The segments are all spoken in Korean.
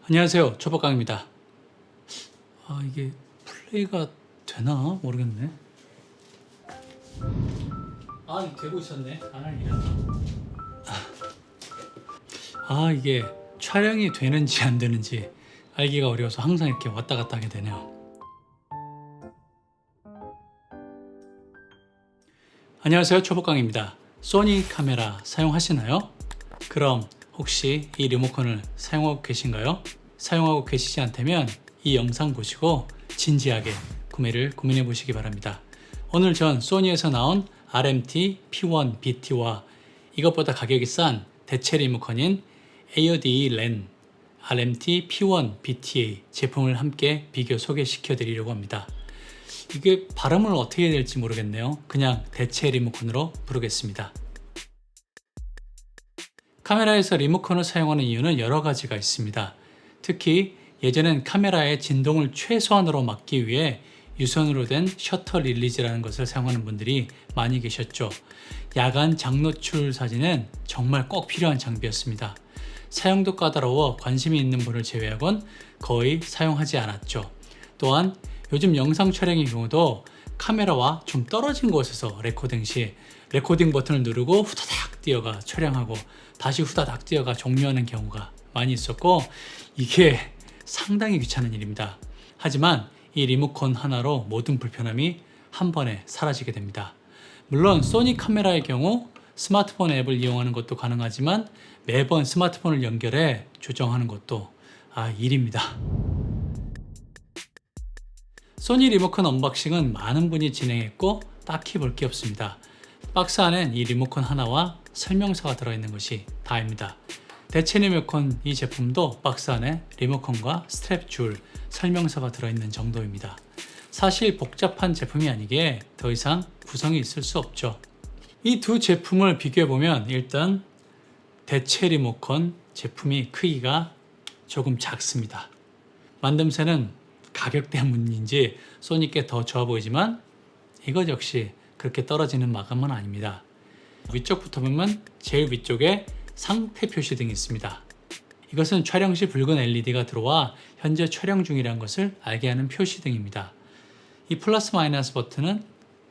안녕하세요. 초보강입니다. 이게 플레이가 되나? 모르겠네. 되고 있었네. 안 할 일이었나? 이게 촬영이 되는지 안 되는지 알기가 어려워서 항상 이렇게 왔다 갔다 하게 되네요. 안녕하세요. 초보강입니다. 소니 카메라 사용하시나요? 그럼 혹시 이 리모컨을 사용하고 계신가요? 사용하고 계시지 않다면 이 영상 보시고 진지하게 구매를 고민해 보시기 바랍니다. 오늘 전 소니에서 나온 RMT P1 BT와 이것보다 가격이 싼 대체 리모컨인 AODE LAN RMT P1 BTA 제품을 함께 비교 소개시켜 드리려고 합니다. 이게 발음을 어떻게 해야 될지 모르겠네요. 그냥 대체 리모컨으로 부르겠습니다. 카메라에서 리모컨을 사용하는 이유는 여러 가지가 있습니다. 특히 예전엔 카메라의 진동을 최소한으로 막기 위해 유선으로 된 셔터 릴리즈라는 것을 사용하는 분들이 많이 계셨죠. 야간 장노출 사진은 정말 꼭 필요한 장비였습니다. 사용도 까다로워 관심이 있는 분을 제외하곤 거의 사용하지 않았죠. 또한 요즘 영상 촬영의 경우도 카메라와 좀 떨어진 곳에서 레코딩 시 레코딩 버튼을 누르고 후다닥 뛰어가 촬영하고 다시 후다닥 뛰어가 종료하는 경우가 많이 있었고 이게 상당히 귀찮은 일입니다. 하지만 이 리모컨 하나로 모든 불편함이 한 번에 사라지게 됩니다. 물론 소니 카메라의 경우 스마트폰 앱을 이용하는 것도 가능하지만 매번 스마트폰을 연결해 조정하는 것도 일입니다. 소니 리모컨 언박싱은 많은 분이 진행했고 딱히 볼 게 없습니다. 박스 안엔 이 리모컨 하나와 설명서가 들어있는 것이 다입니다. 대체 리모컨 이 제품도 박스 안에 리모컨과 스트랩 줄, 설명서가 들어있는 정도입니다. 사실 복잡한 제품이 아니기에 더 이상 구성이 있을 수 없죠. 이 두 제품을 비교해보면 일단 대체 리모컨 제품이 크기가 조금 작습니다. 만듦새는 가격 때문인지 소니께 더 좋아 보이지만 이것 역시 그렇게 떨어지는 마감은 아닙니다. 위쪽부터 보면 제일 위쪽에 상태 표시등이 있습니다. 이것은 촬영 시 붉은 LED가 들어와 현재 촬영 중이라는 것을 알게 하는 표시등입니다. 이 플러스 마이너스 버튼은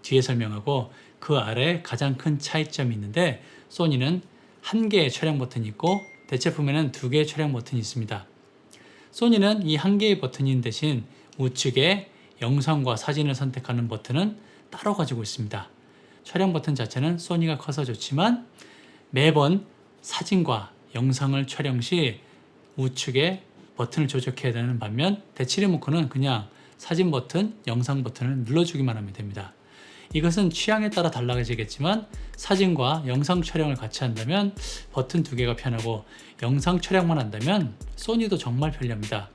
뒤에 설명하고 그 아래에 가장 큰 차이점이 있는데 소니는 한 개의 촬영 버튼이 있고 대체품에는 두 개의 촬영 버튼이 있습니다. 소니는 이 한 개의 버튼인 대신 우측에 영상과 사진을 선택하는 버튼은 따로 가지고 있습니다. 촬영 버튼 자체는 소니가 커서 좋지만 매번 사진과 영상을 촬영 시 우측에 버튼을 조작해야 되는 반면 대체 리모컨은 그냥 사진 버튼, 영상 버튼을 눌러주기만 하면 됩니다. 이것은 취향에 따라 달라지겠지만 사진과 영상 촬영을 같이 한다면 버튼 두 개가 편하고 영상 촬영만 한다면 소니도 정말 편리합니다.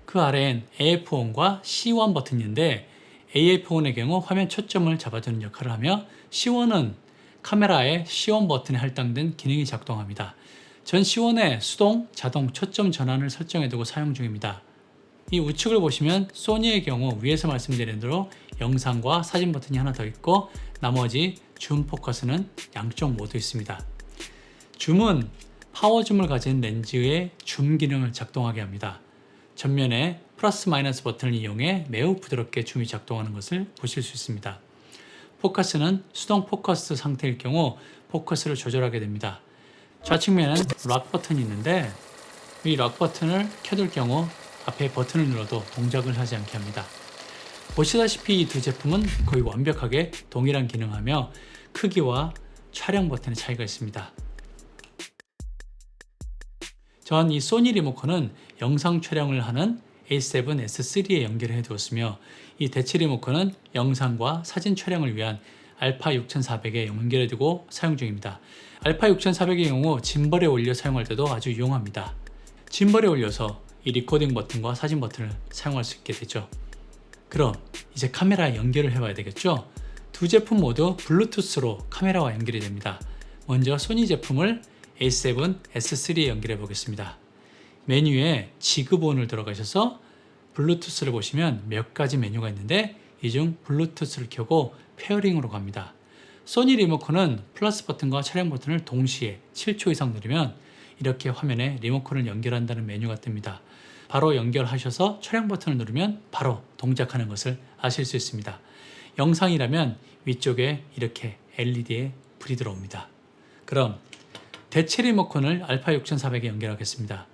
그 아래엔 AF1과 C1 버튼인데 AF1의 경우 화면 초점을 잡아주는 역할을 하며 C1은 카메라의 C1 버튼에 할당된 기능이 작동합니다. 전 C1에 수동, 자동 초점 전환을 설정해두고 사용 중입니다. 이 우측을 보시면 소니의 경우 위에서 말씀드린 대로 영상과 사진 버튼이 하나 더 있고 나머지 줌 포커스는 양쪽 모두 있습니다. 줌은 파워 줌을 가진 렌즈의 줌 기능을 작동하게 합니다. 전면에 플러스 마이너스 버튼을 이용해 매우 부드럽게 줌이 작동하는 것을 보실 수 있습니다. 포커스는 수동 포커스 상태일 경우 포커스를 조절하게 됩니다. 좌측면엔 락 버튼이 있는데 이 락 버튼을 켜둘 경우 앞에 버튼을 눌러도 동작을 하지 않게 합니다. 보시다시피 이 두 제품은 거의 완벽하게 동일한 기능하며 크기와 촬영 버튼의 차이가 있습니다. 전 이 소니 리모컨은 영상 촬영을 하는 A7S3에 연결해 두었으며 이 대체 리모컨은 영상과 사진 촬영을 위한 알파 6400에 연결해 두고 사용 중입니다. 알파 6400의 경우 짐벌에 올려 사용할 때도 아주 유용합니다. 짐벌에 올려서 이 리코딩 버튼과 사진 버튼을 사용할 수 있게 되죠. 그럼 이제 카메라에 연결을 해봐야 되겠죠? 두 제품 모두 블루투스로 카메라와 연결이 됩니다. 먼저 소니 제품을 A7S3에 연결해 보겠습니다. 메뉴에 지그본을 들어가셔서 블루투스를 보시면 몇 가지 메뉴가 있는데 이 중 블루투스를 켜고 페어링으로 갑니다. 소니 리모컨은 플러스 버튼과 촬영 버튼을 동시에 7초 이상 누르면 이렇게 화면에 리모컨을 연결한다는 메뉴가 뜹니다. 바로 연결하셔서 촬영 버튼을 누르면 바로 동작하는 것을 아실 수 있습니다. 영상이라면 위쪽에 이렇게 LED에 불이 들어옵니다. 그럼 대체 리모컨을 알파 6400에 연결하겠습니다.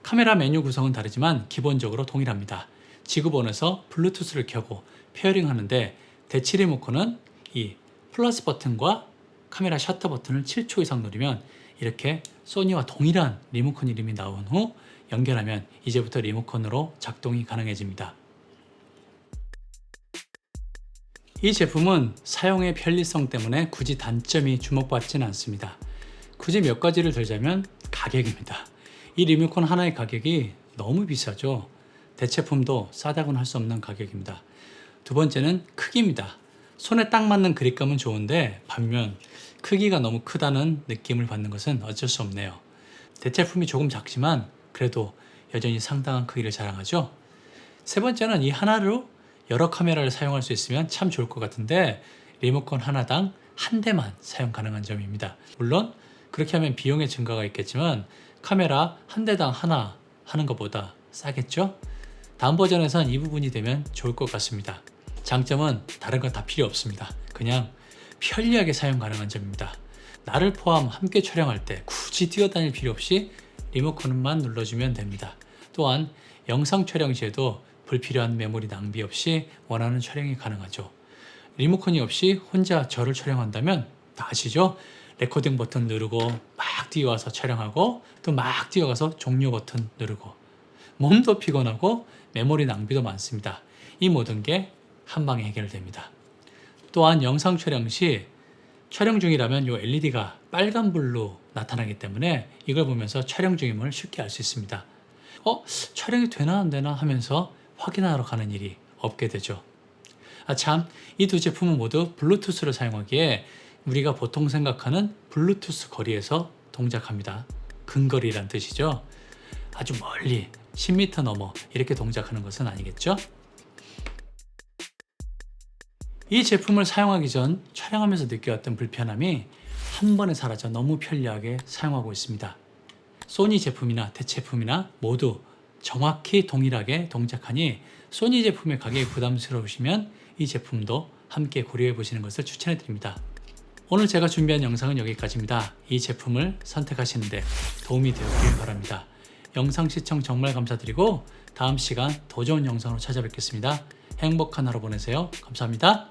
카메라 메뉴 구성은 다르지만 기본적으로 동일합니다. 지구본에서 블루투스를 켜고 페어링 하는데 대치 리모컨은 이 플러스 버튼과 카메라 셔터 버튼을 7초 이상 누르면 이렇게 소니와 동일한 리모컨 이름이 나온 후 연결하면 이제부터 리모컨으로 작동이 가능해집니다. 이 제품은 사용의 편리성 때문에 굳이 단점이 주목받지는 않습니다. 굳이 몇 가지를 들자면 가격입니다. 이 리모컨 하나의 가격이 너무 비싸죠. 대체품도 싸다고는 할 수 없는 가격입니다. 두 번째는 크기입니다. 손에 딱 맞는 그립감은 좋은데 반면 크기가 너무 크다는 느낌을 받는 것은 어쩔 수 없네요. 대체품이 조금 작지만 그래도 여전히 상당한 크기를 자랑하죠. 세 번째는 이 하나로 여러 카메라를 사용할 수 있으면 참 좋을 것 같은데 리모컨 하나당 한 대만 사용 가능한 점입니다. 물론 그렇게 하면 비용의 증가가 있겠지만 카메라 한 대당 하나 하는 것보다 싸겠죠? 다음 버전에선 이 부분이 되면 좋을 것 같습니다. 장점은 다른 건 다 필요 없습니다. 그냥 편리하게 사용 가능한 점입니다. 나를 포함 함께 촬영할 때 굳이 뛰어다닐 필요 없이 리모컨만 눌러주면 됩니다. 또한 영상 촬영 시에도 불필요한 메모리 낭비 없이 원하는 촬영이 가능하죠. 리모컨이 없이 혼자 저를 촬영한다면 다 아시죠? 레코딩 버튼 누르고 막 뛰어와서 촬영하고 또 막 뛰어가서 종료 버튼 누르고 몸도 피곤하고 메모리 낭비도 많습니다. 이 모든 게 한 방에 해결됩니다. 또한 영상 촬영 시 촬영 중이라면 이 LED가 빨간불로 나타나기 때문에 이걸 보면서 촬영 중임을 쉽게 알 수 있습니다. 촬영이 되나 안 되나 하면서 확인하러 가는 일이 없게 되죠. 이 두 제품은 모두 블루투스를 사용하기에 우리가 보통 생각하는 블루투스 거리에서 동작합니다. 근거리란 뜻이죠. 아주 멀리 10m 넘어 이렇게 동작하는 것은 아니겠죠? 이 제품을 사용하기 전 촬영하면서 느껴왔던 불편함이 한 번에 사라져 너무 편리하게 사용하고 있습니다. 소니 제품이나 대체품이나 모두 정확히 동일하게 동작하니 소니 제품의 가격이 부담스러우시면 이 제품도 함께 고려해 보시는 것을 추천해 드립니다. 오늘 제가 준비한 영상은 여기까지입니다. 이 제품을 선택하시는데 도움이 되었길 바랍니다. 영상 시청 정말 감사드리고 다음 시간 더 좋은 영상으로 찾아뵙겠습니다. 행복한 하루 보내세요. 감사합니다.